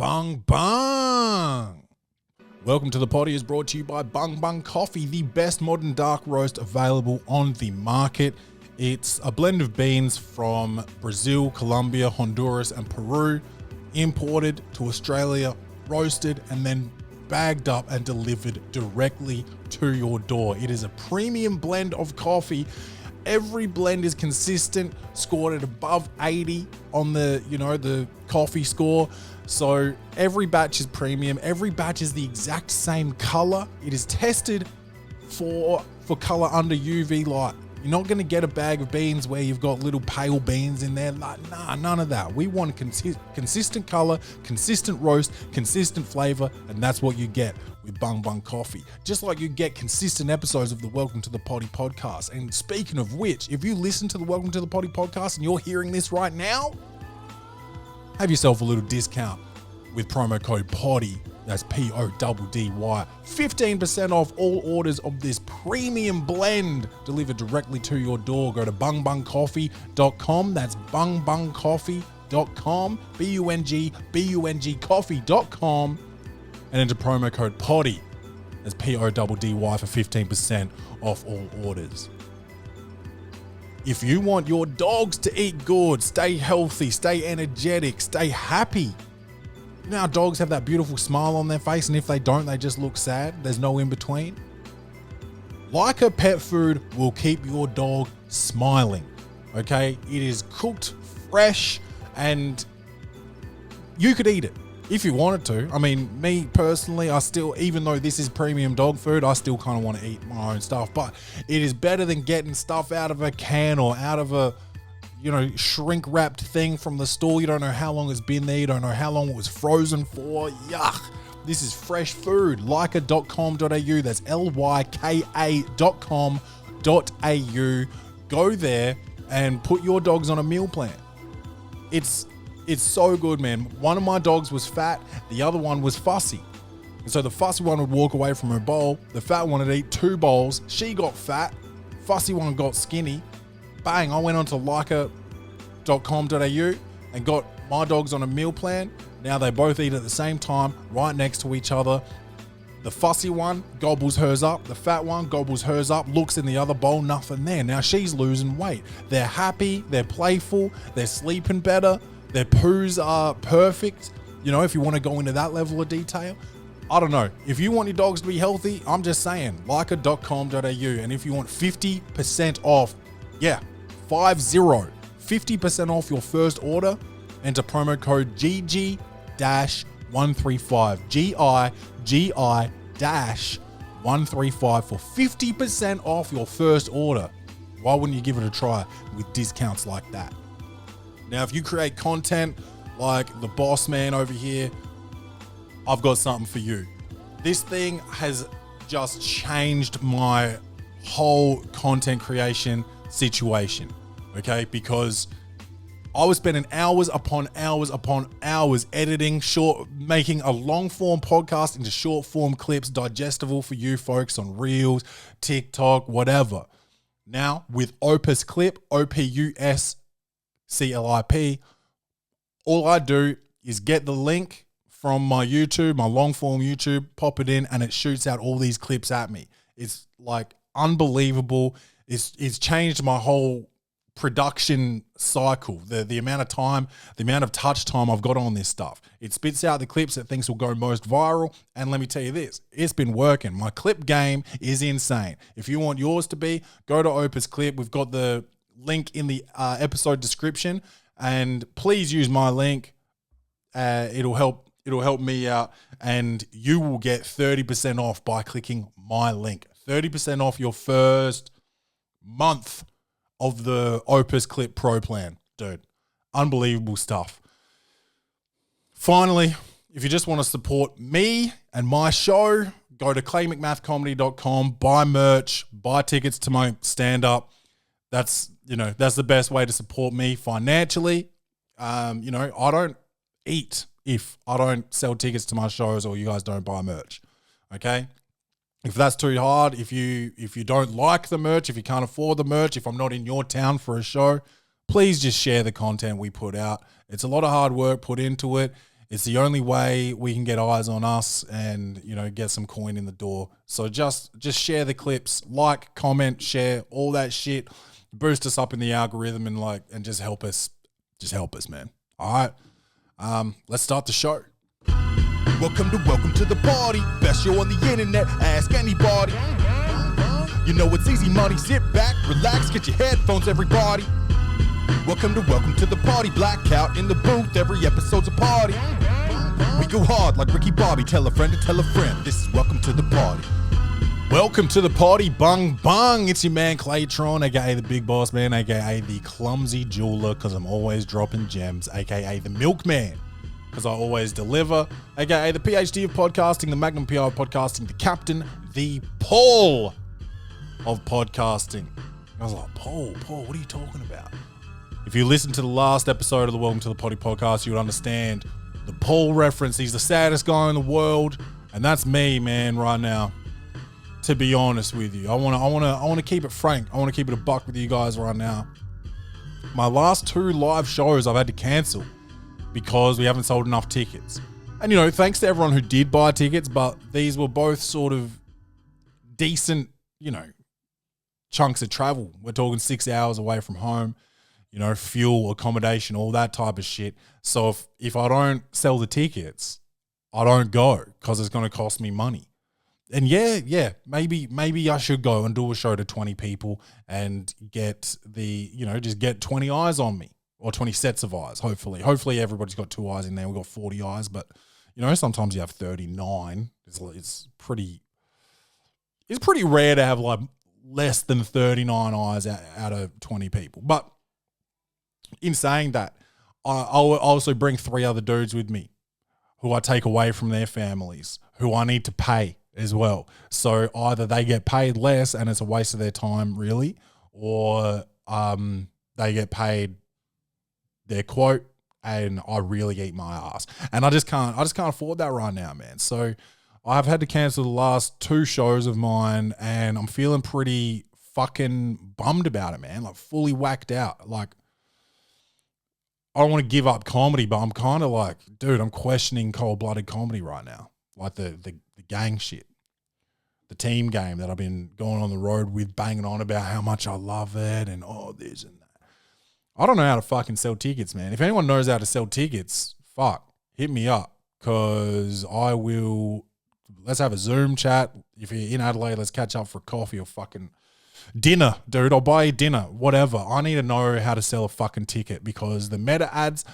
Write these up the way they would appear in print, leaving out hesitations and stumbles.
Bung Bung. Welcome to the Poddy is brought to you by Bung Bung Coffee, the best modern dark roast available on the market. It's a blend of beans from Brazil, Colombia, Honduras, and Peru, imported to Australia, roasted, and then bagged up and delivered directly to your door. It is a premium blend of coffee. Every blend is consistent, scored at above 80 on the coffee score. So every batch is premium. Every batch is the exact same color. It is tested for color under UV light. You're not going to get a bag of beans where you've got little pale beans in there. Nah, none of that. We want consistent color, consistent roast, consistent flavor, and that's what you get with Bung Bung Coffee. Just like you get consistent episodes of the Welcome to the Poddy Podcast. And speaking of which, if you listen to the Welcome to the Poddy Podcast and you're hearing this right now, have yourself a little discount with promo code PODDY. That's PODDY. 15% off all orders of this premium blend delivered directly to your door. Go to bungbungcoffee.com. That's bungbungcoffee.com. BUNG coffee.com. And enter promo code PODDY. That's PODDY for 15% off all orders. If you want your dogs to eat good, stay healthy, stay energetic, stay happy. You know how dogs have that beautiful smile on their face, and if they don't, they just look sad? There's no in between. Lyka pet food will keep your dog smiling, okay? It is cooked, fresh, and you could eat it if you wanted to. I mean, me personally, I still, even though this is premium dog food, I still kind of want to eat my own stuff, but it is better than getting stuff out of a can or out of a shrink wrapped thing from the store. You don't know how long it's been there. You don't know how long it was frozen for. Yuck. This is fresh food. Lyka.com.au. That's Lyka.com.au. Go there and put your dogs on a meal plan. It's so good, man. One of my dogs was fat. The other one was fussy. And so the fussy one would walk away from her bowl. The fat one would eat 2 bowls. She got fat. Fussy one got skinny. Bang, I went on to Lyka.com.au and got my dogs on a meal plan. Now they both eat at the same time, right next to each other. The fussy one gobbles hers up. The fat one gobbles hers up, looks in the other bowl, nothing there. Now she's losing weight. They're happy, they're playful, they're sleeping better, their poos are perfect. If you want to go into that level of detail. I don't know. If you want your dogs to be healthy, I'm just saying, Lyka.com.au. And if you want 50% off, 50% off your first order, enter promo code GG-135, GIGI-135 for 50% off your first order. Why wouldn't you give it a try with discounts like that? Now, if you create content like the boss man over here, I've got something for you. This thing has just changed my whole content creation situation. Okay, because I was spending hours upon hours editing, making a long form podcast into short form clips digestible for you folks on Reels, TikTok, whatever. Now with Opus Clip, OPUS CLIP, all I do is get the link from my YouTube, my long form YouTube, pop it in, and it shoots out all these clips at me. It's like unbelievable. It's changed my whole production cycle, the amount of time, the amount of touch time I've got on this stuff. It spits out the clips that thinks will go most viral. And let me tell you this, it's been working. My clip game is insane. If you want yours to be, go to Opus Clip. We've got the link in the episode description, and please use my link. It'll help me out, and you will get 30% off by clicking my link. 30% off your first month of the Opus Clip Pro plan. Dude, unbelievable stuff. Finally, if you just want to support me and my show, go to claymcmathcomedy.com, buy merch, buy tickets to my stand-up. That's the best way to support me financially. I don't eat if I don't sell tickets to my shows or you guys don't buy merch. Okay? If that's too hard, if you don't like the merch, if you can't afford the merch, if I'm not in your town for a show, please just share the content we put out. It's a lot of hard work put into it. It's the only way we can get eyes on us and, get some coin in the door. So just share the clips, like, comment, share, all that shit. Boost us up in the algorithm and just help us. Just help us, man. All right. Let's start the show. Welcome to the party. Best show on the internet. Ask anybody. You know it's easy money. Sit back, relax, get your headphones, everybody. Welcome to the party. Blackout in the booth. Every episode's a party. We go hard like Ricky Bobby. Tell a friend to tell a friend. This is welcome to the party. Welcome to the party, Bung Bung. It's your man Claytron, aka the Big Boss Man, aka the Clumsy Jeweler, because I'm always dropping gems, aka the Milkman, because I always deliver, aka the PhD of podcasting, the Magnum PI of podcasting, the Captain, the Paul of podcasting. I was like, Paul, what are you talking about? If you listen to the last episode of the Welcome to the Poddy Podcast, you would understand the Paul reference. He's the saddest guy in the world, and that's me, man, right now. To be honest with you, I want to keep it frank. I want to keep it a buck with you guys right now. My last 2 live shows I've had to cancel because we haven't sold enough tickets. And thanks to everyone who did buy tickets, but these were both sort of decent, chunks of travel. We're talking 6 hours away from home. Fuel, accommodation, all that type of shit. So if I don't sell the tickets, I don't go because it's going to cost me money. And yeah, maybe I should go and do a show to 20 people and get just get 20 eyes on me, or 20 sets of eyes, hopefully. Hopefully everybody's got 2 eyes in there. We've got 40 eyes, but sometimes you have 39. It's pretty rare to have like less than 39 eyes out of 20 people. But in saying that, I'll also bring 3 other dudes with me who I take away from their families, who I need to pay as well. So either they get paid less and it's a waste of their time, really, or they get paid their quote and I really eat my ass. And I just can't afford that right now, man. So I've had to cancel the last 2 shows of mine and I'm feeling pretty fucking bummed about it, man. Like fully whacked out. Like, I don't want to give up comedy, but I'm kind of like, dude, I'm questioning cold-blooded comedy right now. Like the gang shit, the team game that I've been going on the road with, banging on about how much I love it and this and that. I don't know how to fucking sell tickets, man. If anyone knows how to sell tickets, hit me up, because I will. Let's have a Zoom chat. If you're in Adelaide, let's catch up for coffee or fucking dinner, dude. I'll buy you dinner, whatever. I need to know how to sell a fucking ticket, because the meta ads,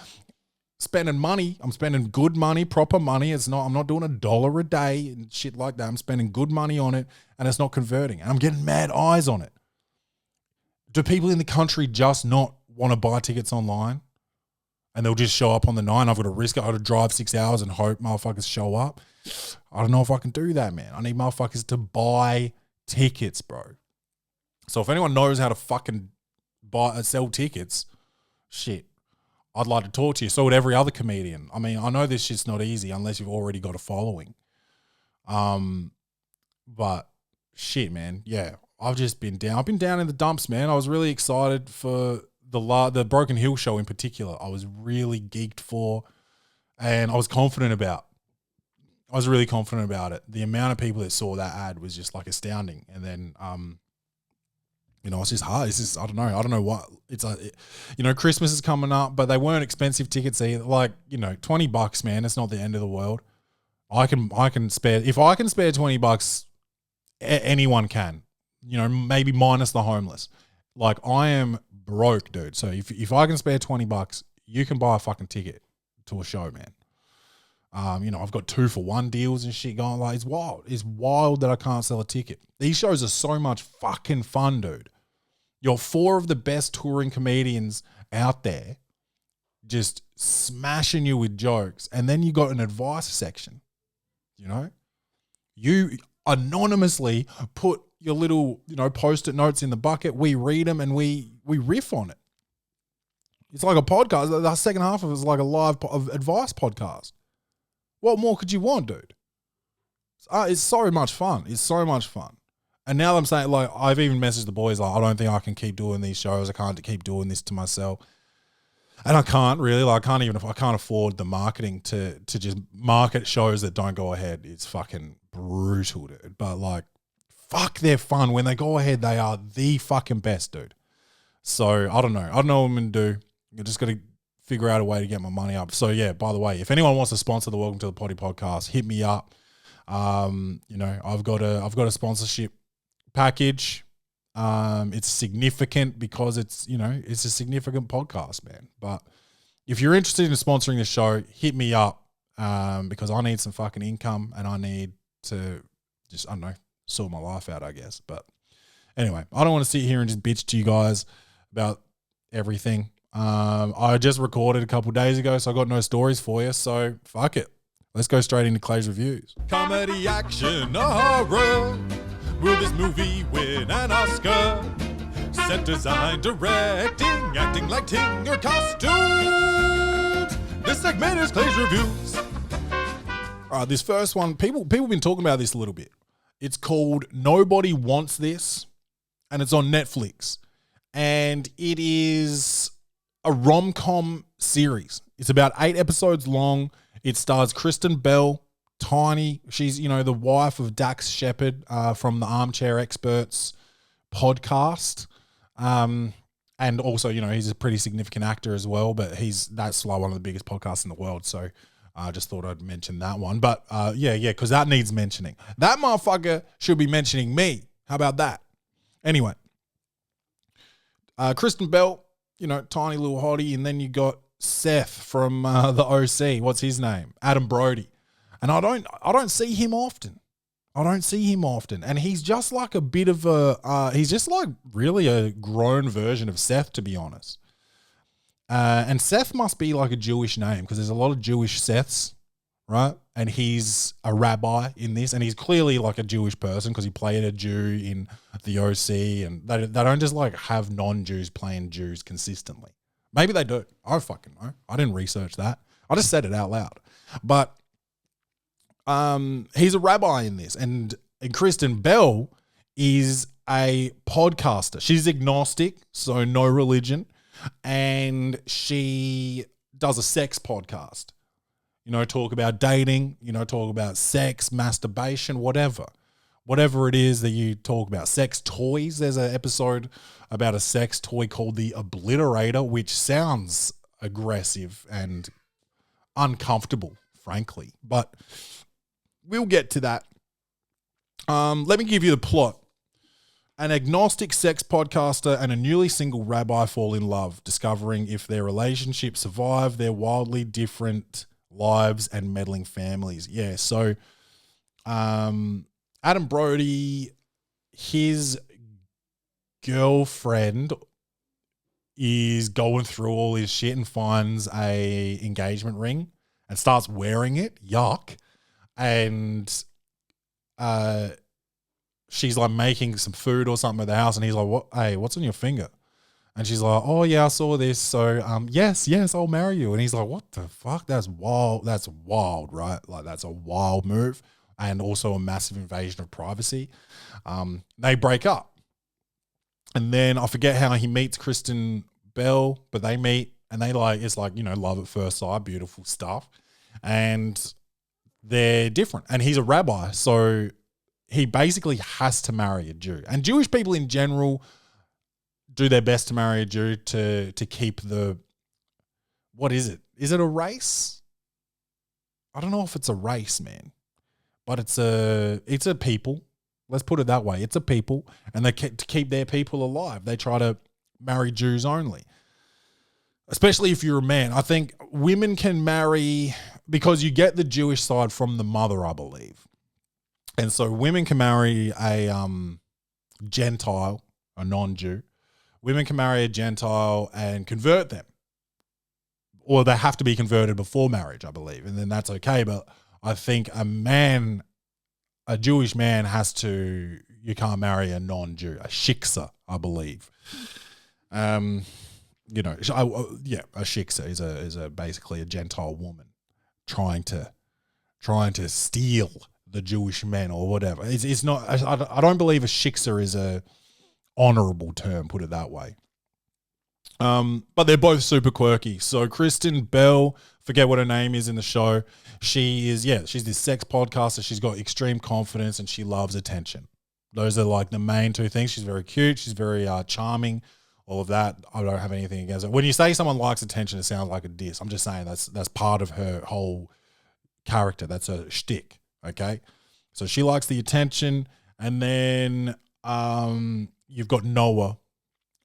spending money. I'm spending good money, proper money. I'm not doing $1 a day and shit like that. I'm spending good money on it and it's not converting. And I'm getting mad eyes on it. Do people in the country just not want to buy tickets online? And they'll just show up on the 9. I've got to risk it. I've got to drive 6 hours and hope motherfuckers show up. I don't know if I can do that, man. I need motherfuckers to buy tickets, bro. So if anyone knows how to fucking sell tickets, shit, I'd like to talk to you. So would every other comedian. I mean, I know this shit's not easy unless you've already got a following. But shit, man. Yeah, I've just been down. I've been down in the dumps, man. I was really excited for the Broken Hill show in particular. I was really geeked for, and I was confident about. I was really confident about it. The amount of people that saw that ad was just like astounding. And then, it's just hard. It's just, I don't know what it's like. Christmas is coming up, but they weren't expensive tickets either. Like, $20, man, it's not the end of the world. I can spare, if I can spare $20, anyone can, maybe minus the homeless. Like, I am broke, dude. So if I can spare $20, you can buy a fucking ticket to a show, man. I've got 2-for-1 deals and shit going. Like, it's wild. It's wild that I can't sell a ticket. These shows are so much fucking fun, dude. You're 4 of the best touring comedians out there just smashing you with jokes. And then you got an advice section, You anonymously put your little, Post-it notes in the bucket. We read them and we riff on it. It's like a podcast. The second half of it is like a live advice podcast. What more could you want, dude? It's so much fun. It's so much fun. And now I'm saying, like, I've even messaged the boys, like, I don't think I can keep doing these shows. I can't keep doing this to myself. And I can't really, like, I can't afford the marketing to just market shows that don't go ahead. It's fucking brutal, dude. But like, fuck, they're fun. When they go ahead, they are the fucking best, dude. So I don't know. I don't know what I'm going to do. I just got to figure out a way to get my money up. So yeah, by the way, if anyone wants to sponsor the Welcome to the Poddy podcast, hit me up. You know, I've got a sponsorship package. It's significant because it's, you know, it's a significant podcast, man. But if you're interested in sponsoring the show, hit me up because I need some fucking income and I need to just, I don't know, sort my life out, I guess. But anyway, I don't want to sit here and just bitch to you guys about everything. I just recorded a couple days ago, so I got no stories for you. So fuck it. Let's go straight into Clay's reviews. Comedy, action, horror. Will this movie win an Oscar? Set design, directing, acting, lighting, or costumes. This segment is Clay's reviews. All right, this first one, people have been talking about this a little bit. It's called Nobody Wants This, and it's on Netflix. And it is a rom-com series. It's about 8 episodes long. It stars Kristen Bell, Tiny. She's, you know, the wife of Dax Shepard from the Armchair Experts podcast. And also, you know, he's a pretty significant actor as well, but that's like one of the biggest podcasts in the world. So I just thought I'd mention that one. But yeah, because that needs mentioning. That motherfucker should be mentioning me. How about that? Anyway, Kristen Bell, you know, tiny little hottie, and then you got Seth from the OC. What's his name? Adam Brody. And I don't see him often. And he's just like a bit of he's just like really a grown version of Seth, to be honest. And Seth must be like a Jewish name because there's a lot of Jewish Seths, right? And he's a rabbi in this, and he's clearly like a Jewish person because he played a Jew in the OC, and they don't just like have non-Jews playing Jews consistently. Maybe they do. I don't fucking know. I didn't research that. I just said it out loud. But he's a rabbi in this, and Kristen Bell is a podcaster. She's agnostic, so no religion, and she does a sex podcast. You know, talk about dating, you know, talk about sex, masturbation, whatever it is that you talk about. Sex toys. There's an episode about a sex toy called the Obliterator, which sounds aggressive and uncomfortable, frankly, but we'll get to that. Let me give you the plot. An agnostic sex podcaster and a newly single rabbi fall in love, discovering if their relationship survive their wildly different lives and meddling families. Yeah, so Adam Brody, his girlfriend is going through all his shit and finds a engagement ring and starts wearing it. Yuck. And she's like making some food or something at the house, and he's like, "What? Hey, what's on your finger?" And she's like, "Oh yeah, I saw this. So yes, I'll marry you." And he's like, "What the fuck? That's wild. That's wild, right? Like that's a wild move, and also a massive invasion of privacy." They break up, and then I forget how he meets Kristen Bell, but they meet, and they like, it's like, you know, love at first sight, beautiful stuff, and they're different. And he's a rabbi, so he basically has to marry a Jew. And Jewish people in general do their best to marry a Jew to keep the, what is it? Is it a race? I don't know if it's a race, man, but it's a people. Let's put it that way. It's a people, and to keep their people alive, they try to marry Jews only. Especially if you're a man. I think women can marry because you get the Jewish side from the mother, I believe. And so women can marry a Gentile, a non-Jew. Women can marry a Gentile and convert them. Or they have to be converted before marriage, I believe. And then that's okay. But I think a Jewish man you can't marry a non-Jew, a shiksa, I believe. You know, a shiksa is basically a Gentile woman trying to steal the Jewish men or whatever. It's not. I don't believe a shiksa is a honorable term. Put it that way. But they're both super quirky. So Kristen Bell, forget what her name is in the show. She's this sex podcaster. She's got extreme confidence and she loves attention. Those are like the main two things. She's very cute. She's very charming. All of that. I don't have anything against it. When you say someone likes attention, it sounds like a diss. I'm just saying that's part of her whole character. That's a shtick. Okay. So she likes the attention. And then you've got Noah,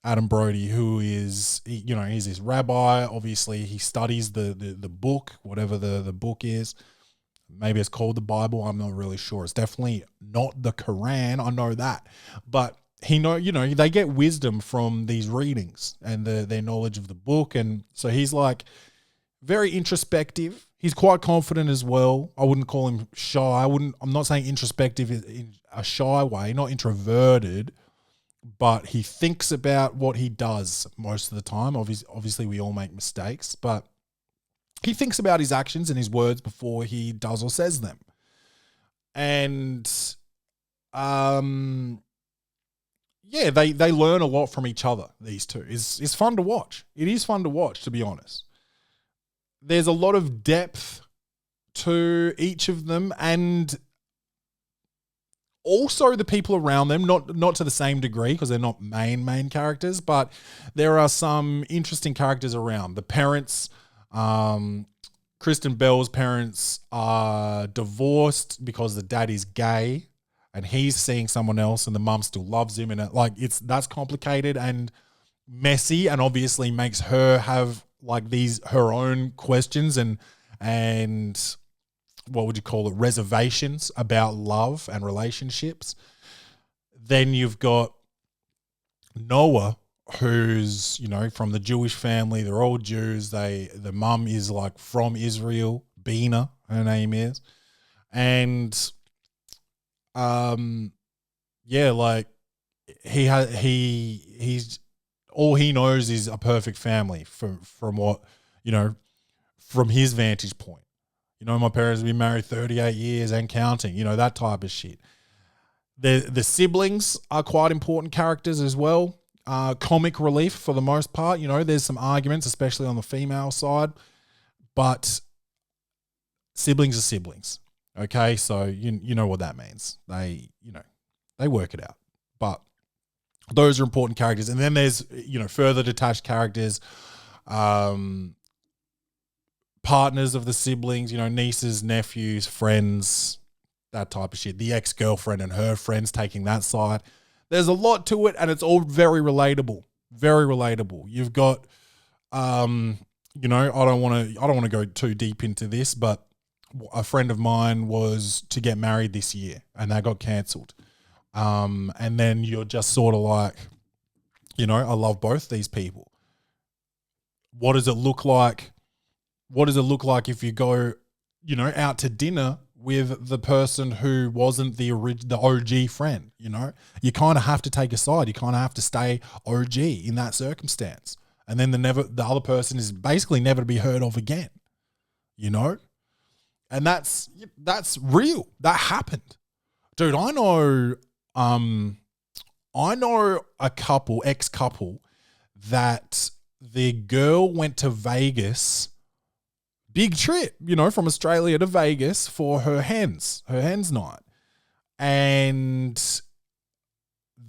Adam Brody, who is, he's this rabbi. Obviously, he studies the book, whatever the book is. Maybe it's called the Bible. I'm not really sure. It's definitely not the Quran. I know that. But they get wisdom from these readings and their knowledge of the book. And so he's like very introspective. He's quite confident as well. I wouldn't call him shy. I'm not saying introspective in a shy way, not introverted, but he thinks about what he does most of the time. Obviously, we all make mistakes, but he thinks about his actions and his words before he does or says them. And they learn a lot from each other, these two. It's fun to watch. It is fun to watch, to be honest. There's a lot of depth to each of them, and also the people around them, not to the same degree because they're not main characters, but there are some interesting characters around. The parents, Kristen Bell's parents are divorced because the dad is gay and he's seeing someone else and the mum still loves him. And that's complicated and messy and obviously makes her have like her own questions and what would you call it, reservations about love and relationships. Then you've got Noah, who's, from the Jewish family. They're all Jews. The mum is like from Israel, Bina, her name is. And like he's all he knows is a perfect family from what, from his vantage point. My parents have been married 38 years and counting, that type of shit. The siblings are quite important characters as well. Comic relief for the most part. There's some arguments, especially on the female side, but siblings are siblings. Okay, so you know what that means. They work it out. But those are important characters. And then there's, further detached characters, partners of the siblings, nieces, nephews, friends, that type of shit. The ex-girlfriend and her friends taking that side. There's a lot to it, and it's all very relatable. Very relatable. You've got, I don't want to go too deep into this, but a friend of mine was to get married this year, and that got cancelled. And then you're just sort of like, I love both these people. What does it look like? What does it look like if you go, out to dinner with the person who wasn't the OG friend? You kind of have to take a side. You kind of have to stay OG in that circumstance, and then the other person is basically never to be heard of again. And that's real. That happened, dude. I know a ex-couple that the girl went to Vegas. Big trip, from Australia to Vegas for her hens night. And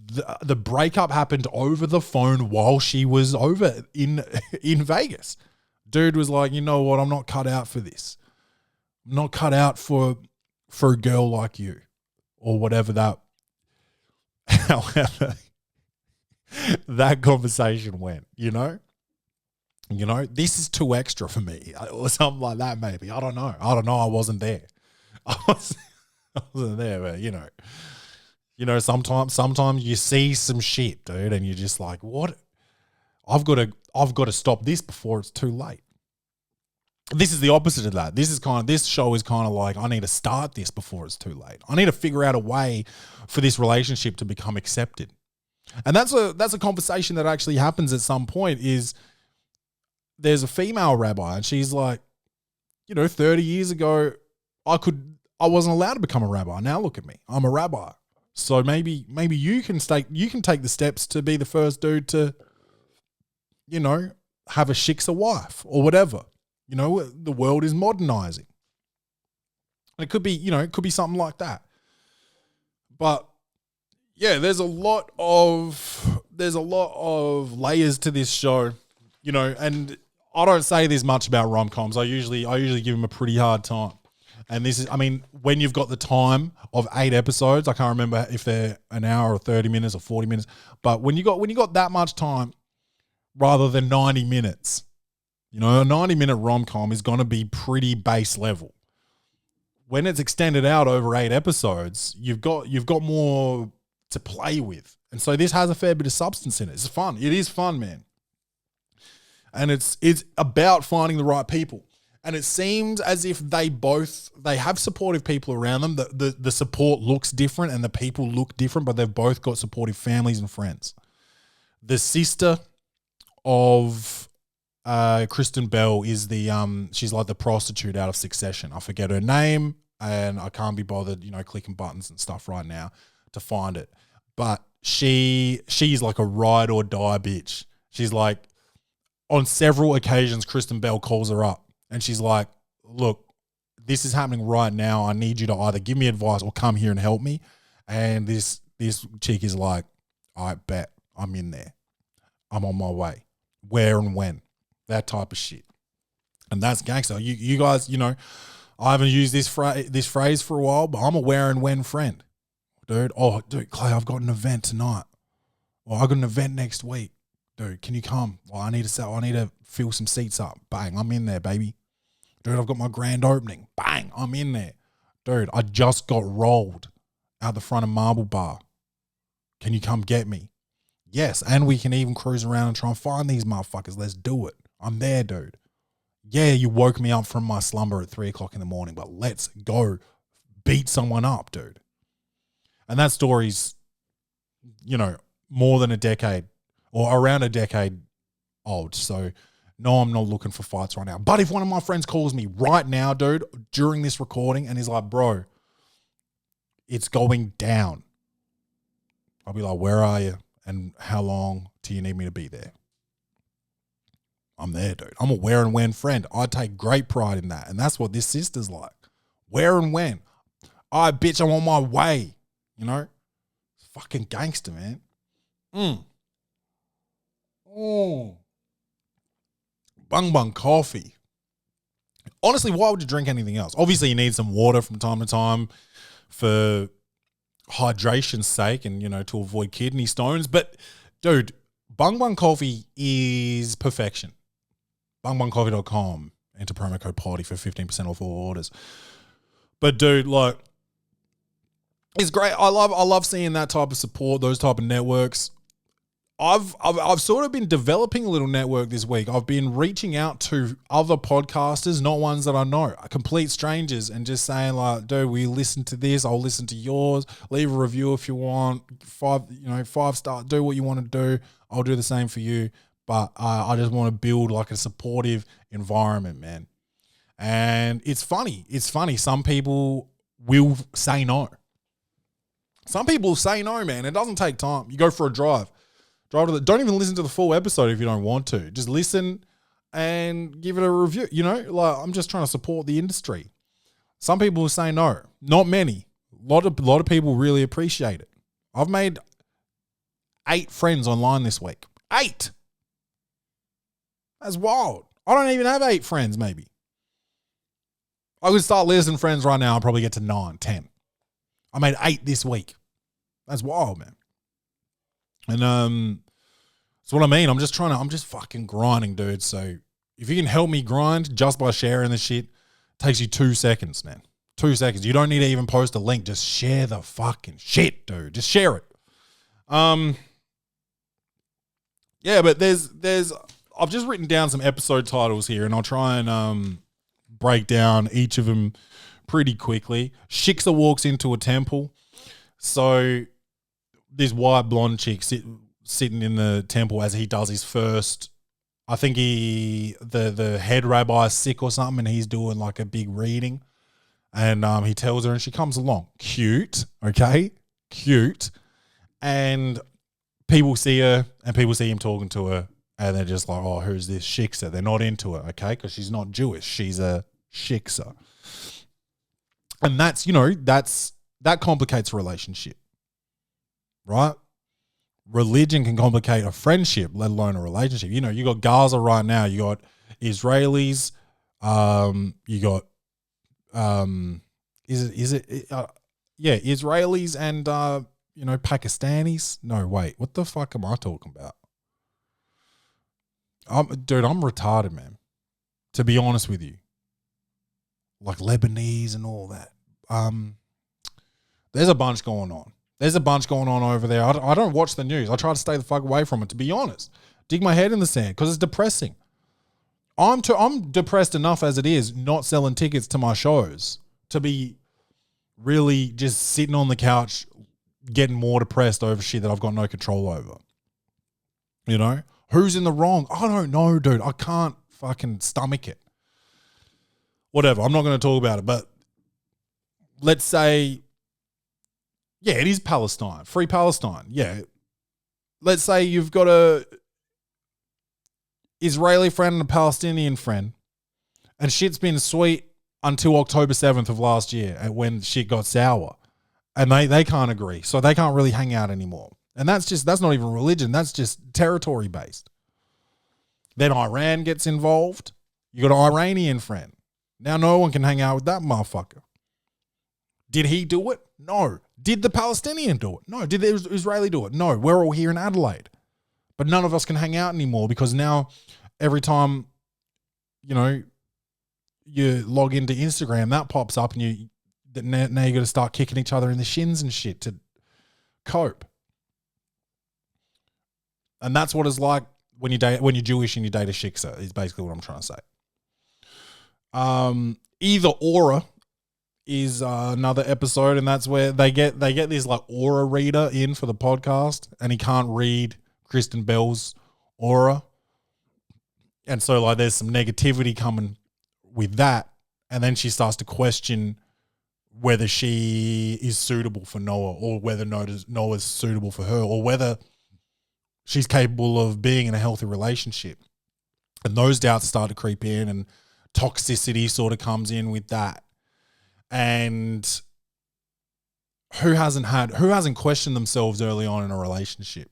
the breakup happened over the phone while she was over in Vegas. Dude was like, you know what? I'm not cut out for this. I'm not cut out for a girl like you, or whatever that. However, that conversation went, this is too extra for me, or something like that. Maybe I don't know. I wasn't there. I wasn't there, but sometimes you see some shit, dude, and you're just like, what? I've got to stop this before it's too late. This is the opposite of that. This show is kind of like, I need to start this before it's too late. I need to figure out a way for this relationship to become accepted. And that's a conversation that actually happens at some point. Is there's a female rabbi, and she's like, 30 years ago, I wasn't allowed to become a rabbi. Now look at me, I'm a rabbi. So maybe you can take the steps to be the first dude to have a shiksa wife or whatever. The world is modernizing. It could be, it could be something like that. But yeah, there's a lot of layers to this show, and I don't say this much about rom-coms. I usually give them a pretty hard time. And this is, when you've got the time of 8 episodes, I can't remember if they're an hour or 30 minutes or 40 minutes, but when you got that much time rather than 90 minutes, a 90-minute rom-com is going to be pretty base level. When it's extended out over 8 episodes, you've got more to play with. And so this has a fair bit of substance in it. It's fun. It is fun, man. And it's about finding the right people. And it seems as if they have supportive people around them. The support looks different and the people look different, but they've both got supportive families and friends. The sister of Kristen Bell is she's like the prostitute out of Succession. I forget her name and I can't be bothered, clicking buttons and stuff right now to find it. But she's like a ride or die bitch. She's like, on several occasions, Kristen Bell calls her up. And she's like, look, this is happening right now. I need you to either give me advice or come here and help me. And this chick is like, I bet I'm in there. I'm on my way. Where and when? That type of shit. And that's gangster. You guys, I haven't used this phrase for a while, but I'm a where and when friend. Dude, Clay, I've got an event tonight. Or I've got an event next week. Dude, can you come? Well, I need to fill some seats up. Bang, I'm in there, baby. Dude, I've got my grand opening. Bang, I'm in there. Dude, I just got rolled out the front of Marble Bar. Can you come get me? Yes, and we can even cruise around and try and find these motherfuckers. Let's do it. I'm there, dude. Yeah, you woke me up from my slumber at 3 o'clock in the morning, but let's go beat someone up, dude. And that story's, more than a decade or around a decade old. So no, I'm not looking for fights right now. But if one of my friends calls me right now, dude, during this recording and he's like, bro, it's going down, I'll be like, where are you? And how long do you need me to be there? I'm there, dude. I'm a where and when friend. I take great pride in that. And that's what this sister's like. Where and when. Bitch, I'm on my way. It's fucking gangster, man. Bung Bung Coffee. Honestly, why would you drink anything else? Obviously, you need some water from time to time for hydration's sake and, to avoid kidney stones. But, dude, Bung Bung Coffee is perfection. BungBungCoffee.com. Enter promo code Poddy for 15% off all orders. But, dude, like, it's great. I love seeing that type of support, those type of networks. I've sort of been developing a little network this week. I've been reaching out to other podcasters, not ones that I know, complete strangers, and just saying like, dude, we listen to this. I'll listen to yours. Leave a review if you want. 5-star. Do what you want to do. I'll do the same for you. But I just want to build like a supportive environment, man. And it's funny. Some people will say no. Some people say no, man. It doesn't take time. You go for a drive. Don't even listen to the full episode if you don't want to. Just listen and give it a review. Like I'm just trying to support the industry. Some people will say no. Not many. A lot of people really appreciate it. I've made 8 friends online this week. 8. That's wild. I don't even have 8 friends, maybe. I could start listing friends right now. I'll probably get to 9, 10. I made 8 this week. That's wild, man. And that's what I mean. I'm just fucking grinding, dude. So if you can help me grind just by sharing the shit, it takes you 2 seconds, man. 2 seconds. You don't need to even post a link. Just share the fucking shit, dude. Just share it. Yeah, but I've just written down some episode titles here, and I'll try and break down each of them pretty quickly. Shiksa walks into a temple. So this white blonde chick sitting in the temple as he does his first, I think the head rabbi is sick or something, and he's doing like a big reading, and he tells her, and she comes along. Cute, okay? Cute. And people see her, and people see him talking to her, And they're just like, oh, who's this shiksa? They're not into it, okay? Because she's not Jewish. She's a shiksa. And that's, that complicates a relationship, right? Religion can complicate a friendship, let alone a relationship. You got Gaza right now. You got Israelis. You got, Israelis and, Pakistanis. No, wait, what the fuck am I talking about? I'm retarded, man. To be honest with you, like Lebanese and all that. There's a bunch going on. There's a bunch going on over there. I don't watch the news. I try to stay the fuck away from it, to be honest. Dig my head in the sand because it's depressing. I'm depressed enough as it is, not selling tickets to my shows, to be really just sitting on the couch getting more depressed over shit that I've got no control over. Who's in the wrong? I don't know, dude. I can't fucking stomach it. Whatever. I'm not going to talk about it, but let's say, yeah, it is Palestine. Free Palestine. Yeah. Let's say you've got a Israeli friend and a Palestinian friend, and shit's been sweet until October 7th of last year when shit got sour, and they can't agree. So they can't really hang out anymore. And that's not even religion. That's just territory based. Then Iran gets involved. You got an Iranian friend. Now no one can hang out with that motherfucker. Did he do it? No. Did the Palestinian do it? No. Did the Israeli do it? No. We're all here in Adelaide. But none of us can hang out anymore because now every time, you log into Instagram, that pops up and now you got to start kicking each other in the shins and shit to cope. And that's what it's like when you're Jewish and you date a shiksa, is basically what I'm trying to say. Either Aura is another episode, and that's where they get this like aura reader in for the podcast, and he can't read Kristen Bell's aura. And so like there's some negativity coming with that, and then she starts to question whether she is suitable for Noah or whether Noah's suitable for her or whether she's capable of being in a healthy relationship. And those doubts start to creep in, and toxicity sort of comes in with that. And who hasn't questioned themselves early on in a relationship?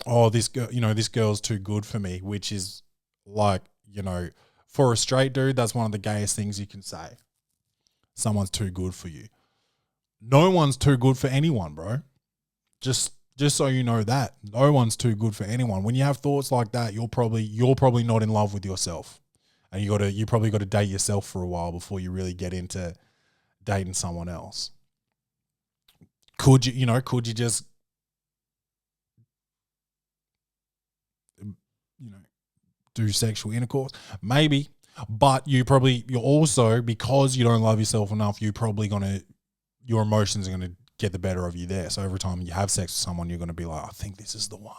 Oh, this girl's too good for me, which is like, for a straight dude, that's one of the gayest things you can say. Someone's too good for you. No one's too good for anyone, bro. Just so you know that. No one's too good for anyone. When you have thoughts like that, you're probably not in love with yourself. And you probably got to date yourself for a while before you really get into dating someone else. Could you just do sexual intercourse? Maybe. But you're also, because you don't love yourself enough, your emotions are gonna get the better of you there. So every time you have sex with someone, you're gonna be like, I think this is the one.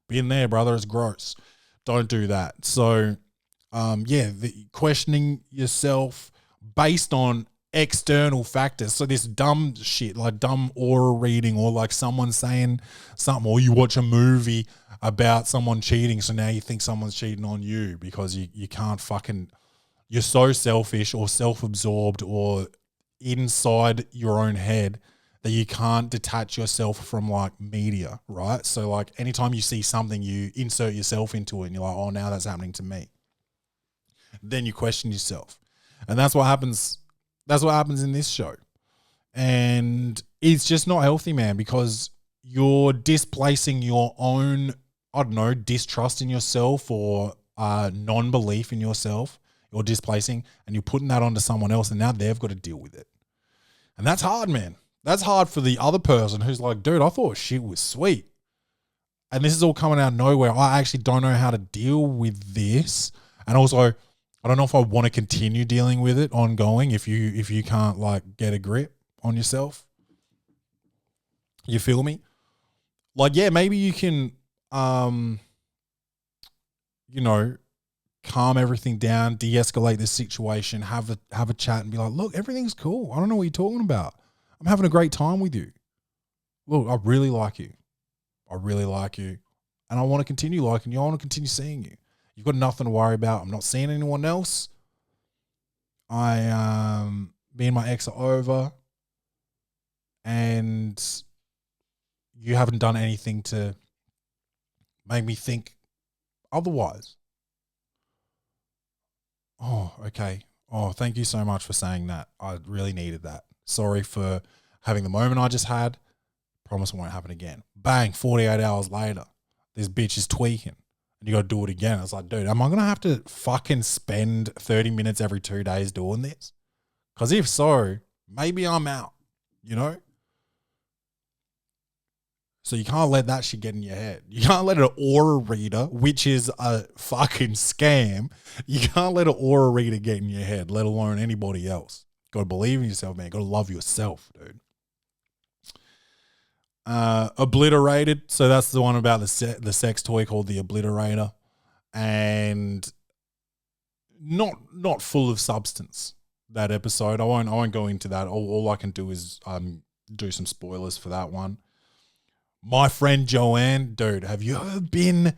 Been there, brother. It's gross. Don't do that. So questioning yourself based on external factors. So this dumb shit, like dumb aura reading, or like someone saying something, or you watch a movie about someone cheating, so now you think someone's cheating on you because you can't fucking, you're so selfish or self-absorbed or inside your own head that you can't detach yourself from like media, right? So like anytime you see something, you insert yourself into it and you're like, oh, now that's happening to me. Then you question yourself. And that's what happens in this show. And it's just not healthy, man, because you're displacing your own, distrust in yourself or non-belief in yourself. You're displacing and you're putting that onto someone else, and now they've got to deal with it. And that's hard, man. That's hard for the other person who's like, dude, I thought shit was sweet. And this is all coming out of nowhere. I actually don't know how to deal with this. And also, I don't know if I want to continue dealing with it ongoing if you can't like get a grip on yourself. You feel me? Like, yeah, maybe you can, calm everything down, de-escalate the situation, have a chat and be like, look, everything's cool. I don't know what you're talking about. I'm having a great time with you. Look, I really like you. and I want to continue liking you. I want to continue seeing you. You've got nothing to worry about. I'm not seeing anyone else. Me and my ex are over, and you haven't done anything to make me think otherwise. Oh, okay. Oh, thank you so much for saying that. I really needed that. Sorry for having the moment I just had. Promise it won't happen again. Bang, 48 hours later, this bitch is tweaking. And you got to do it again. It's like, dude, am I going to have to fucking spend 30 minutes every 2 days doing this? Because if so, maybe I'm out, you know? So you can't let that shit get in your head. You can't let an aura reader, which is a fucking scam, you can't let an aura reader get in your head, let alone anybody else. Got to believe in yourself, man. Got to love yourself, dude. Obliterated. So that's the one about the sex toy called the Obliterator, and not full of substance. That episode, I won't go into that. All I can do is do some spoilers for that one. My friend Joanne, dude, have you ever been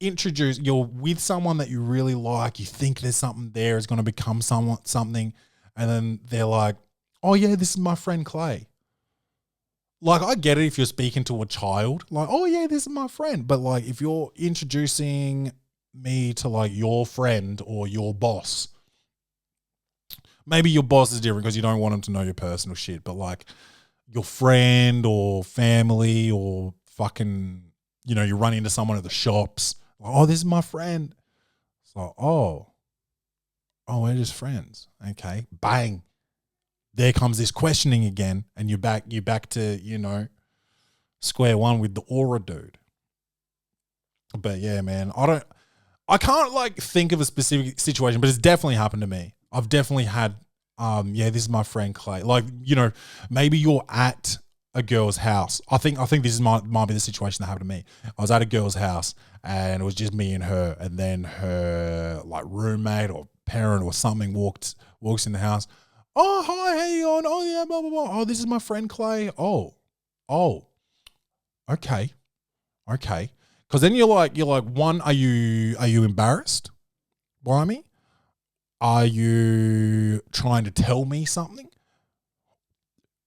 introduced? You're with someone that you really like. You think there's something there. It's going to become something, and then they're like, "Oh yeah, this is my friend Clay." Like, I get it if you're speaking to a child, like, "Oh yeah, this is my friend," but like if you're introducing me to like your friend or your boss. Maybe your boss is different because you don't want them to know your personal shit, but like your friend or family or fucking, you know, you run into someone at the shops. Like, "Oh, this is my friend." It's like, oh, we're just friends. Okay, bang. There comes this questioning again, and you're back to, you know, square one with the aura dude. But yeah, man, I can't like think of a specific situation, but it's definitely happened to me. I've definitely had, this is my friend Clay. Like, you know, maybe you're at a girl's house. I think this might be the situation that happened to me. I was at a girl's house and it was just me and her, and then her like roommate or parent or something walks in the house. "Oh, hi, how you going? Oh yeah, blah blah blah. Oh, this is my friend Clay." Oh, okay. Because then you're like, one, are you embarrassed by me? Are you trying to tell me something?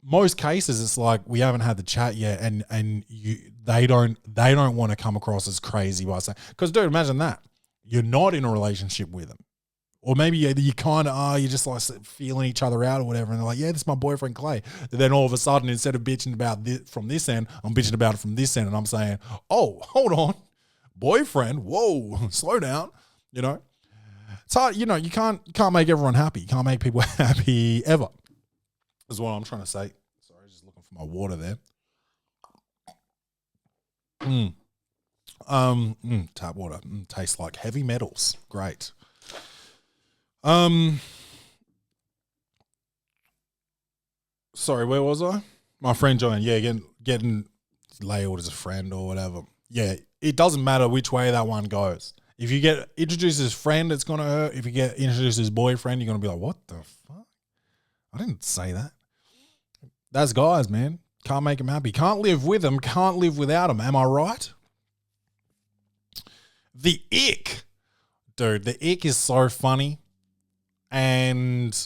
Most cases, it's like we haven't had the chat yet, and they don't want to come across as crazy by saying, because dude, imagine that you're not in a relationship with them, or maybe you kind of are, you're just like feeling each other out or whatever, and they're like, "Yeah, this is my boyfriend Clay." And then all of a sudden, instead of bitching about this from this end, I'm bitching about it from this end, and I'm saying, "Oh, hold on, boyfriend, whoa, slow down," you know. It's hard, you know, you can't make everyone happy. You can't make people happy ever, is what I'm trying to say. Sorry, just looking for my water there. Tap water. Tastes like heavy metals. Great. Sorry, where was I? My friend Joanne. Yeah, getting labeled as a friend or whatever. Yeah, it doesn't matter which way that one goes. If you get introduced as friend, it's going to hurt. If you get introduced as boyfriend, you're going to be like, "What the fuck? I didn't say that." That's guys, man. Can't make them happy. Can't live with them. Can't live without them. Am I right? The ick. Dude, the ick is so funny. And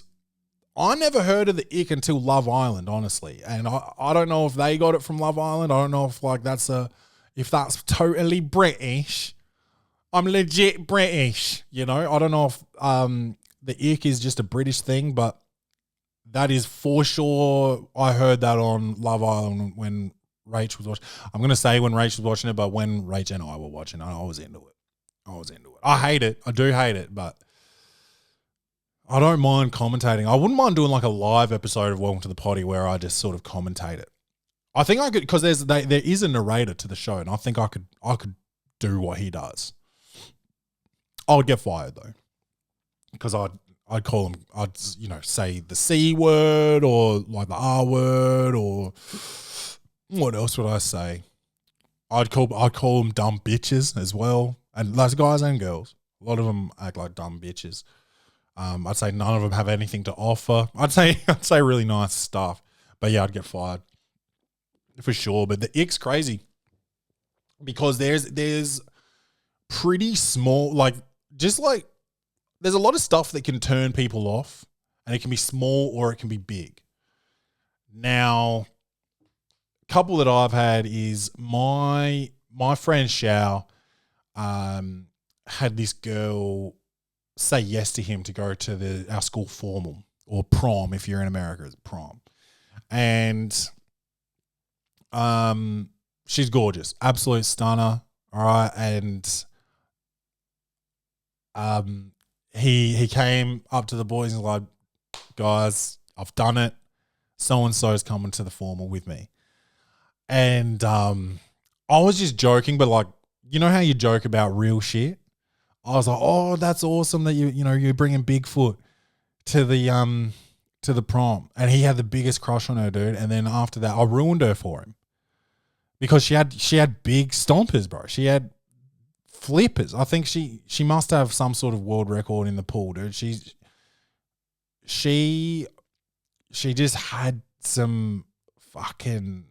I never heard of the ick until Love Island, honestly. And I don't know if they got it from Love Island. I don't know if like that's totally British. I'm legit British, you know. I don't know if the ick is just a British thing, but that is for sure. I heard that on Love Island when Rach was watching. I'm going to say when Rach was watching it, but when Rach and I were watching it, I was into it. I hate it. I do hate it, but I don't mind commentating. I wouldn't mind doing like a live episode of Welcome to the Poddy where I just sort of commentate it. I think I could, because there is a narrator to the show, and I think I could do what he does. I would get fired though, because I'd call him. I'd say the C word or like the R word, or what else would I say? I'd call them dumb bitches as well, and those guys and girls. A lot of them act like dumb bitches. I'd say none of them have anything to offer. I'd say really nice stuff, but yeah, I'd get fired for sure. But the ick's crazy. because there's pretty small, like, just like, there's a lot of stuff that can turn people off, and it can be small or it can be big. Now, a couple that I've had is my friend Shao had this girl say yes to him to go to our school formal, or prom if you're in America, it's prom. And she's gorgeous, absolute stunner, all right, and he came up to the boys and was like, guys, I've done it. So-and-so's coming to the formal with me. And I was just joking, but like, you know how you joke about real shit? I was like, oh, that's awesome that you're bringing Bigfoot to the prom. And he had the biggest crush on her, dude. And then after that, I ruined her for him. Because she had big stompers, bro. She had flippers. I think she must have some sort of world record in the pool, dude. She just had some fucking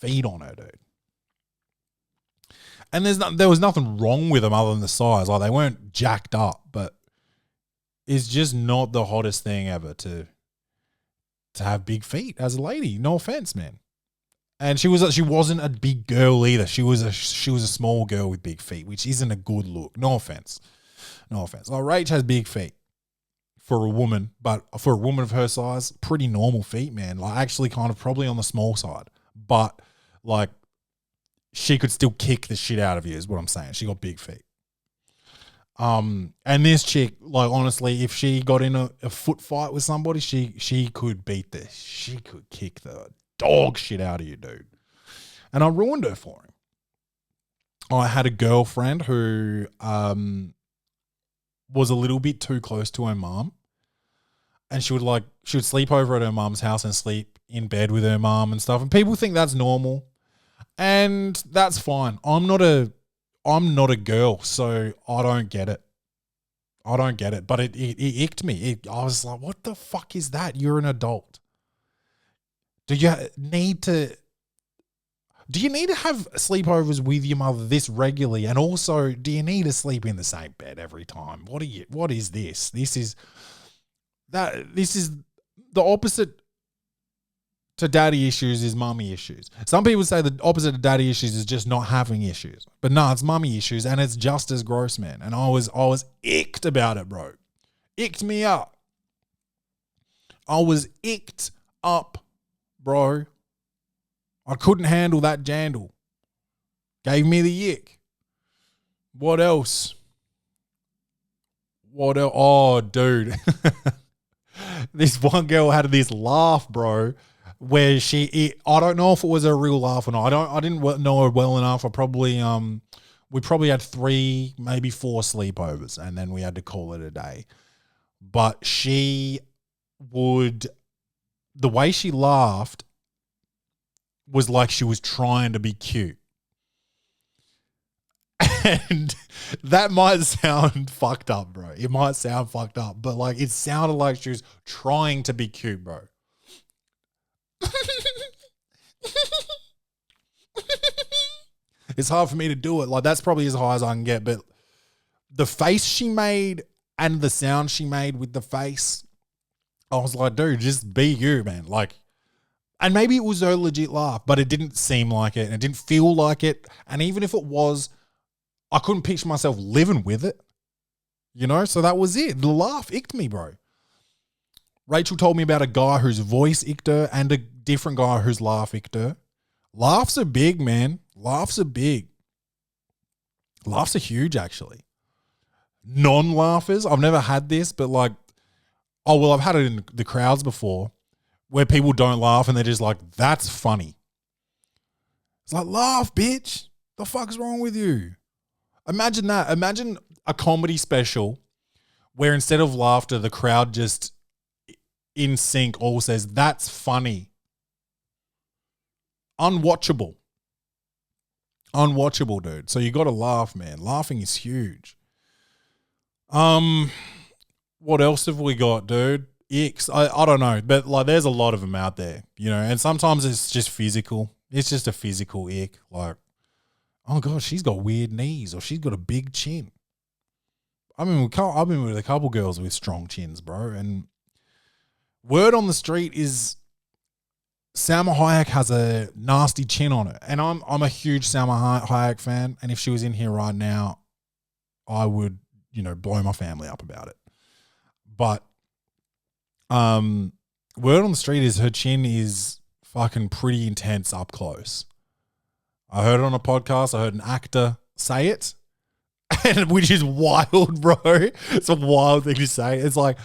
feet on her, dude. And there was nothing wrong with them other than the size. Like, they weren't jacked up, but it's just not the hottest thing ever to have big feet as a lady. No offense, man. And she wasn't a big girl either. She was a small girl with big feet, which isn't a good look. No offense. Like, Rach has big feet for a woman, but for a woman of her size, pretty normal feet, man. Like, actually kind of probably on the small side. But like, she could still kick the shit out of you is what I'm saying. She got big feet. And this chick, like, honestly, if she got in a foot fight with somebody, she could she could kick the dog shit out of you, dude. And I ruined her for him. I had a girlfriend who was a little bit too close to her mom. And she would sleep over at her mom's house and sleep in bed with her mom and stuff. And people think that's normal. And that's fine. I'm not a girl, so I don't get it. But it icked me. I was like, what the fuck is that? You're an adult. Do you need to have sleepovers with your mother this regularly? And also, do you need to sleep in the same bed every time? What is this? This is the opposite to daddy issues is mummy issues. Some people say the opposite of daddy issues is just not having issues. But no, it's mummy issues, and it's just as gross, man. And I was icked about it, bro. Icked me up. I was icked up, bro. I couldn't handle that jandle. Gave me the ick. What else? Oh, dude. This one girl had this laugh, bro, where I don't know if it was a real laugh or not. I didn't know her well enough. We probably had 3, maybe 4 sleepovers, and then we had to call it a day. But the way she laughed was like she was trying to be cute. And that might sound fucked up, bro. It might sound fucked up, but like, it sounded like she was trying to be cute, bro. It's hard for me to do it. Like, that's probably as high as I can get, but the face she made and the sound she made with the face, I was like, dude, just be you, man. Like, and maybe it was a legit laugh, but it didn't seem like it, and it didn't feel like it. And even if it was, I couldn't picture myself living with it, so that was it. The laugh icked me, bro. Rachel told me about a guy whose voice icked her and a different guy whose laugh icked her. Laughs are big, man. Laughs are big. Laughs are huge, actually. Non-laughers, I've never had this, but like, I've had it in the crowds before where people don't laugh and they're just like, that's funny. It's like, laugh, bitch. The fuck's wrong with you? Imagine that. Imagine a comedy special where instead of laughter, the crowd just in sync all says, that's funny. Unwatchable, dude. So you got to laugh, man. Laughing is huge. What else have we got, dude? Icks. I don't know, but like, there's a lot of them out there, and sometimes it's just physical. It's just a physical ick. Like, oh god, she's got weird knees or she's got a big chin. I've been with a couple girls with strong chins, bro, and word on the street is Salma Hayek has a nasty chin on it, and I'm a huge Salma Hayek fan, and if she was in here right now, I would, blow my family up about it. But word on the street is her chin is fucking pretty intense up close. I heard it on a podcast. I heard an actor say it, and which is wild, bro. It's a wild thing to say. It's like,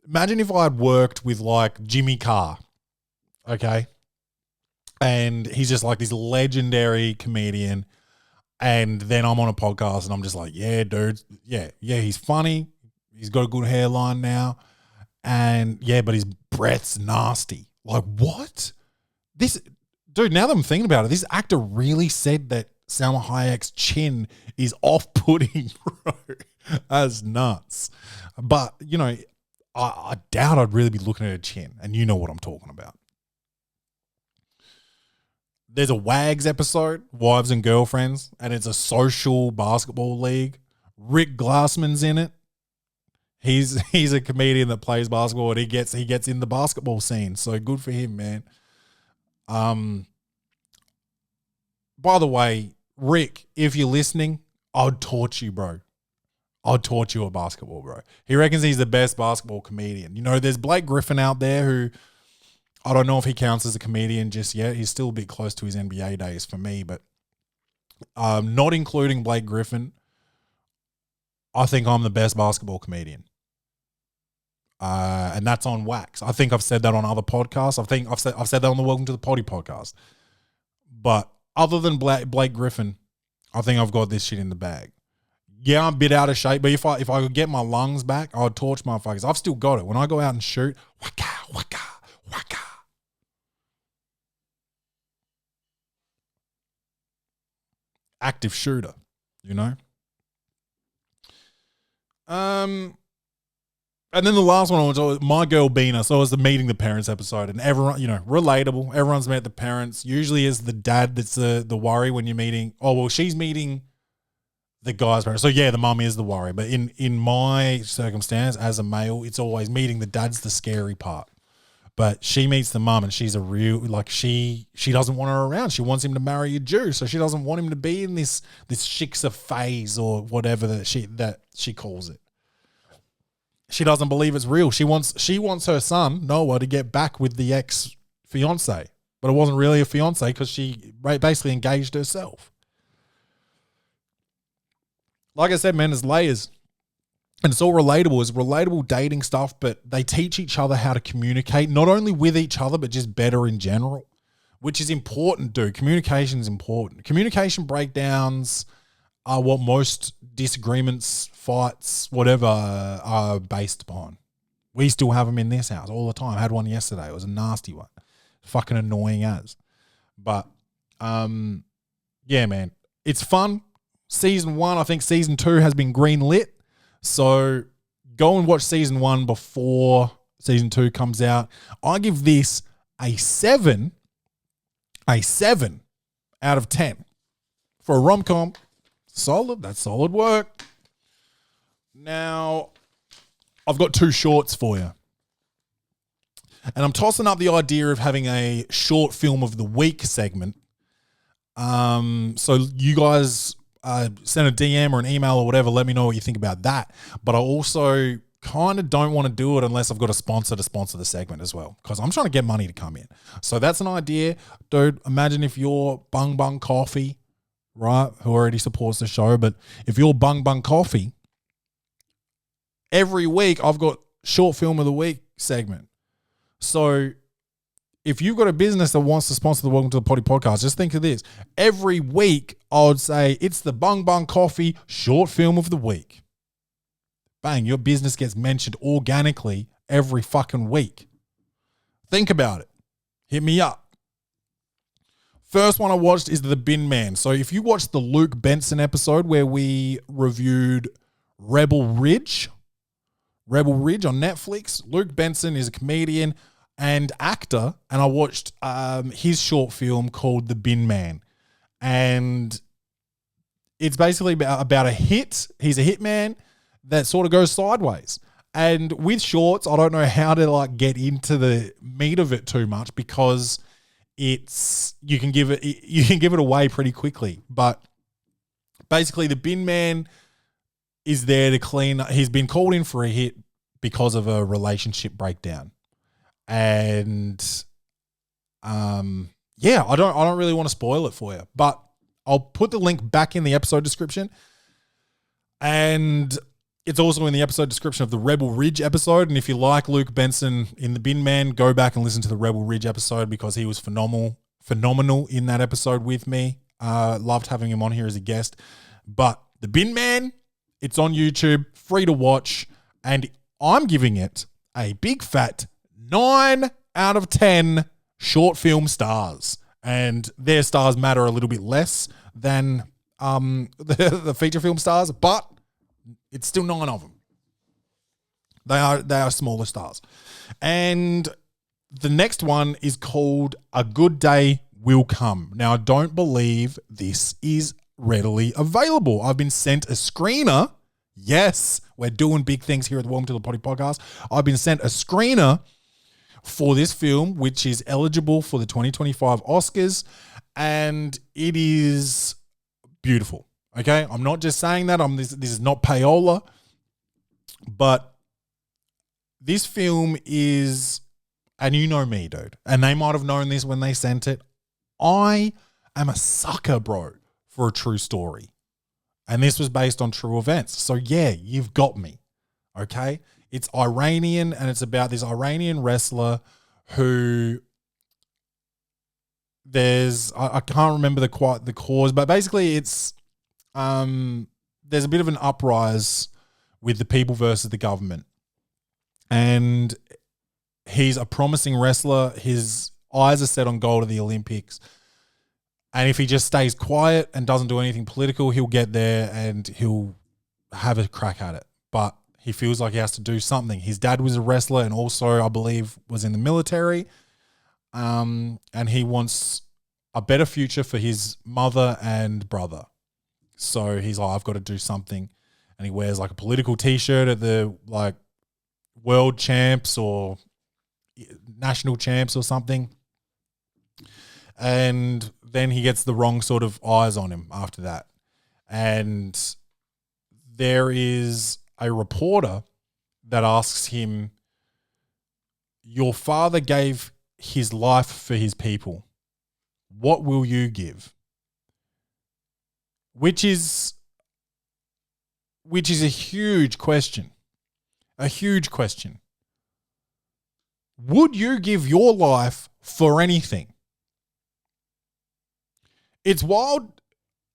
imagine if I had worked with like Jimmy Carr, okay? And he's just like this legendary comedian, and then I'm on a podcast and I'm just like, yeah, dude, yeah, he's funny. He's got a good hairline now. And yeah, but his breath's nasty. Like, what? This, dude, now that I'm thinking about it, this actor really said that Salma Hayek's chin is off-putting, bro. That's nuts. But, I doubt I'd really be looking at her chin, and you know what I'm talking about. There's a WAGs episode, Wives and Girlfriends, and it's a social basketball league. Rick Glassman's in it. He's a comedian that plays basketball, and he gets in the basketball scene. So good for him, man. By the way, Rick, if you're listening, I'd torch you, bro. I'd torch you at basketball, bro. He reckons he's the best basketball comedian. There's Blake Griffin out there who, I don't know if he counts as a comedian just yet. He's still a bit close to his NBA days for me, but not including Blake Griffin, I think I'm the best basketball comedian. And that's on wax. I think I've said that on other podcasts. I think I've said that on the Welcome to the Poddy podcast. But other than Blake Griffin, I think I've got this shit in the bag. Yeah, I'm a bit out of shape, but if I could get my lungs back, I'd torch motherfuckers. I've still got it. When I go out and shoot, waka, waka, waka. Active shooter, And then the last one was My Girl Beena. So it was the Meeting the Parents episode, and everyone, relatable. Everyone's met the parents. Usually is the dad that's the worry when you're meeting. Oh, well, she's meeting the guy's parents. So yeah, the mum is the worry. But in my circumstance as a male, it's always meeting the dad's the scary part. But she meets the mum, and she's a real, she doesn't want her around. She wants him to marry a Jew, so she doesn't want him to be in this shiksa phase or whatever that she calls it. She doesn't believe it's real. She wants her son Noah to get back with the ex-fiance, but it wasn't really a fiance because she basically engaged herself. Like I said, man, there's layers. And it's all relatable. It's relatable dating stuff, but they teach each other how to communicate, not only with each other, but just better in general, which is important, dude. Communication is important. Communication breakdowns are what most disagreements, fights, whatever, are based upon. We still have them in this house all the time. I had one yesterday. It was a nasty one. Fucking annoying as. But, yeah, man. It's fun. Season 1, I think Season 2 has been green lit. So go and watch Season 1 before Season 2 comes out. I give this a 7 out of 10. For a rom-com, solid. That's solid work. Now, I've got 2 shorts for you. And I'm tossing up the idea of having a short film of the week segment. So you guys send a DM or an email or whatever. Let me know what you think about that. But I also kind of don't want to do it unless I've got a sponsor to sponsor the segment as well, because I'm trying to get money to come in. So that's an idea. Dude, imagine if you're Bung Bung Coffee, right, who already supports the show, but if you're Bung Bung Coffee, every week I've got short film of the week segment. So if you've got a business that wants to sponsor the Welcome to the Poddy podcast, just think of this. Every week, I would say it's the Bung Bung Coffee short film of the week. Bang, your business gets mentioned organically every fucking week. Think about it. Hit me up. First one I watched is The Bin Man. So if you watched the Luke Benson episode where we reviewed Rebel Ridge on Netflix, Luke Benson is a comedian and actor, and I watched his short film called The Bin Man. And it's basically about a hit. He's a hitman that sort of goes sideways. And with shorts, I don't know how to like get into the meat of it too much because you can give it away pretty quickly. But basically, the bin man is there to clean. He's been called in for a hit because of a relationship breakdown, and yeah, I don't really want to spoil it for you, but I'll put the link back in the episode description, and it's also in the episode description of the Rebel Ridge episode. And if you like Luke Benson in The Bin Man, go back and listen to the Rebel Ridge episode because he was phenomenal in that episode with me. Loved having him on here as a guest. But The Bin Man, it's on YouTube, free to watch, and I'm giving it a big fat 9 out of 10 short film stars. And their stars matter a little bit less than the feature film stars, but it's still 9 of them. They are smaller stars. And the next one is called A Good Day Will Come. Now, I don't believe this is readily available. I've been sent a screener. Yes, we're doing big things here at the Welcome to the Poddy Podcast. I've been sent a screener for this film, which is eligible for the 2025 Oscars, and it is beautiful. Okay, I'm not just saying that. This is not payola, but this film is, and you know me, dude, and they might have known this when they sent it. I am a sucker, bro, for a true story, and this was based on true events. So yeah, you've got me. Okay, it's Iranian, and it's about this Iranian wrestler who I can't remember the cause, but basically it's. There's a bit of an uprise with the people versus the government, and he's a promising wrestler. His eyes are set on gold at the Olympics, and if he just stays quiet and doesn't do anything political, he'll get there and he'll have a crack at it. But he feels like he has to do something. His dad was a wrestler and also, I believe, was in the military, and he wants a better future for his mother and brother. So he's like, I've got to do something. And he wears like a political t-shirt at the like world champs or national champs or something. And then he gets the wrong sort of eyes on him after that. And there is a reporter that asks him, your father gave his life for his people. What will you give? Which is a huge question. A huge question. Would you give your life for anything? It's wild,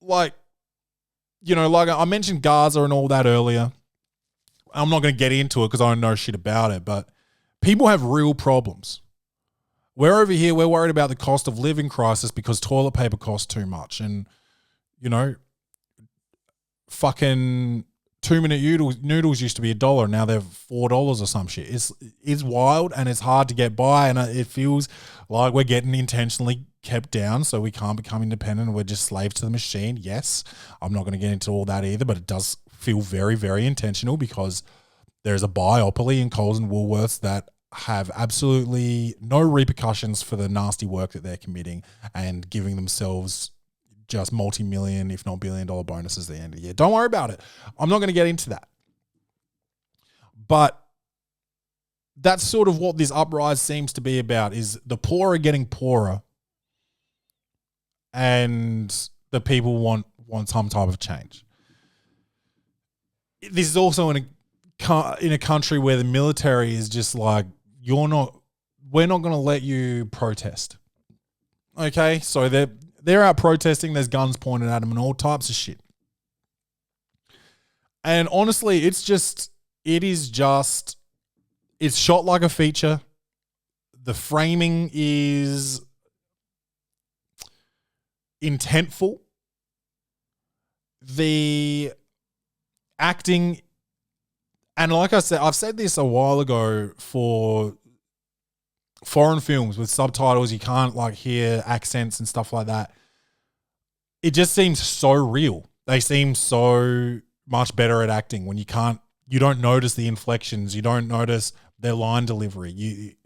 like I mentioned Gaza and all that earlier. I'm not going to get into it because I don't know shit about it, but people have real problems. We're over here, we're worried about the cost of living crisis because toilet paper costs too much. And, fucking 2-minute noodles used to be $1. Now they're $4 or some shit. It's wild and it's hard to get by, and it feels like we're getting intentionally kept down so we can't become independent and we're just slaves to the machine. Yes, I'm not going to get into all that either, but it does feel very, very intentional because there's a biopoly in Coles and Woolworths that have absolutely no repercussions for the nasty work that they're committing and giving themselves just multi-million, if not billion-dollar bonuses at the end of the year. Don't worry about it. I'm not going to get into that. But that's sort of what this uprise seems to be about, is the poor are getting poorer and the people want some type of change. This is also in a country where the military is just like, we're not going to let you protest. Okay? So they're out protesting, there's guns pointed at them and all types of shit. And honestly, it's shot like a feature. The framing is intentful. The acting, and like I said, I've said this a while ago, for foreign films with subtitles, you can't like hear accents and stuff like that. It just seems so real. they seem so much better at acting when you don't notice the inflections, you don't notice their line delivery.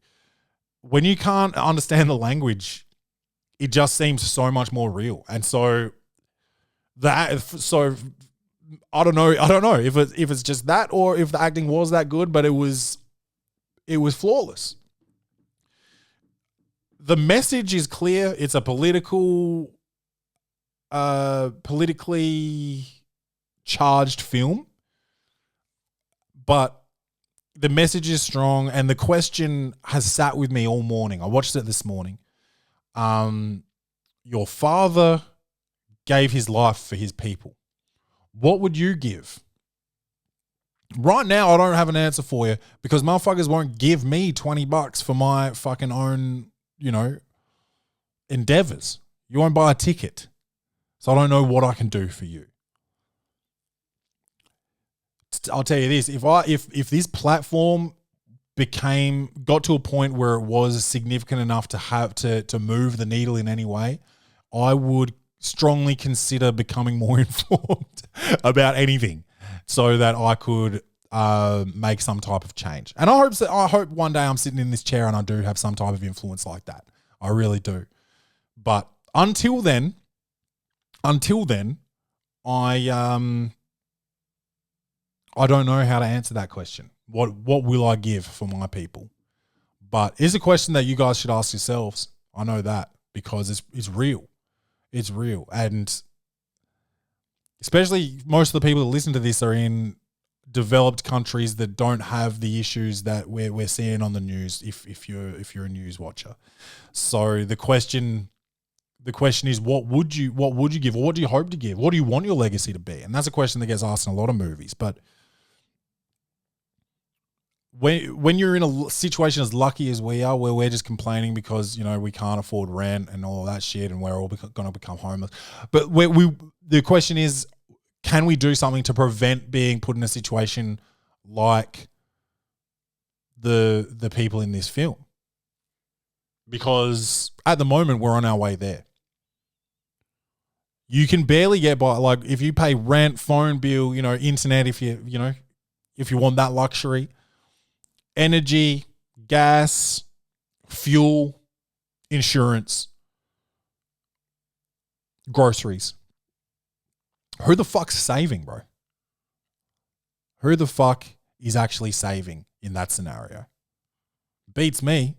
When you can't understand the language, it just seems so much more real. And so I don't know if it's just that or if the acting was that good, but it was flawless. The message is clear. It's a politically charged film, but the message is strong, and the question has sat with me all morning. I watched it this morning. Your father gave his life for his people. What would you give? Right now, I don't have an answer for you because motherfuckers won't give me $20 for my fucking own, endeavors. You won't buy a ticket. So I don't know what I can do for you. I'll tell you this, if this platform got to a point where it was significant enough to have to move the needle in any way, I would strongly consider becoming more informed about anything so that I could make some type of change. And I hope one day I'm sitting in this chair and I do have some type of influence like that. I really do. But until then, I don't know how to answer that question. What will I give for my people? But it's a question that you guys should ask yourselves. I know that because it's real. It's real. And especially most of the people that listen to this are in developed countries that don't have the issues that we're seeing on the news if you're a news watcher. So the question is, what would you give, or what do you hope to give? What do you want your legacy to be? And that's a question that gets asked in a lot of movies. But when you're in a situation as lucky as we are, where we're just complaining because we can't afford rent and all of that shit, and we're all going to become homeless, but the question is, can we do something to prevent being put in a situation like the people in this film? Because at the moment we're on our way there. You can barely get by. Like if you pay rent, phone bill, internet, if you want that luxury, energy, gas, fuel, insurance, groceries. Who the fuck's saving, bro? Who the fuck is actually saving in that scenario? Beats me.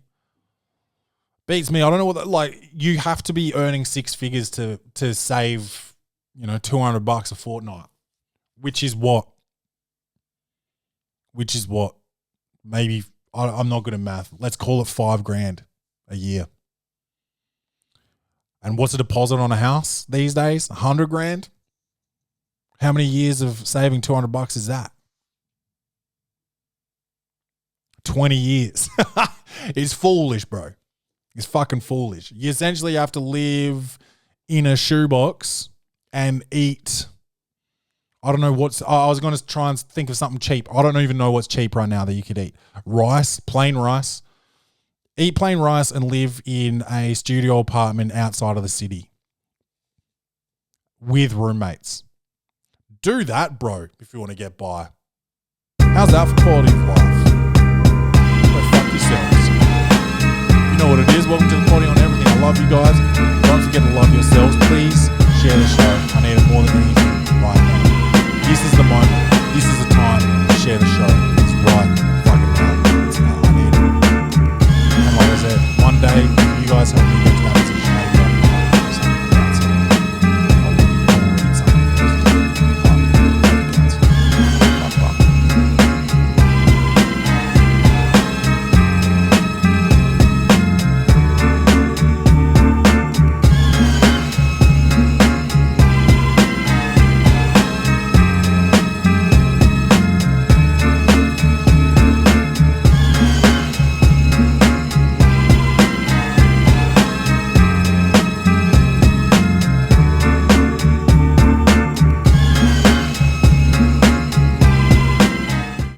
I don't know what you have to be earning six figures to save, $200 a fortnight, which is what maybe I'm not good at math. Let's call it $5,000 a year. And what's a deposit on a house these days? $100,000. How many years of saving $200 is that? 20 years. It's foolish, bro. It's fucking foolish. You essentially have to live in a shoebox and eat. I don't know I was going to try and think of something cheap. I don't even know what's cheap right now that you could eat. Rice, plain rice. Eat plain rice and live in a studio apartment outside of the city with roommates. Do that, bro, if you want to get by. How's that for quality of life? Go fuck yourselves. You know what it is. Welcome to the Poddy on Everything. I love you guys. Don't forget to love yourselves. Please share the show. I need it more than anything right now. This is the moment. This is the time to share the show.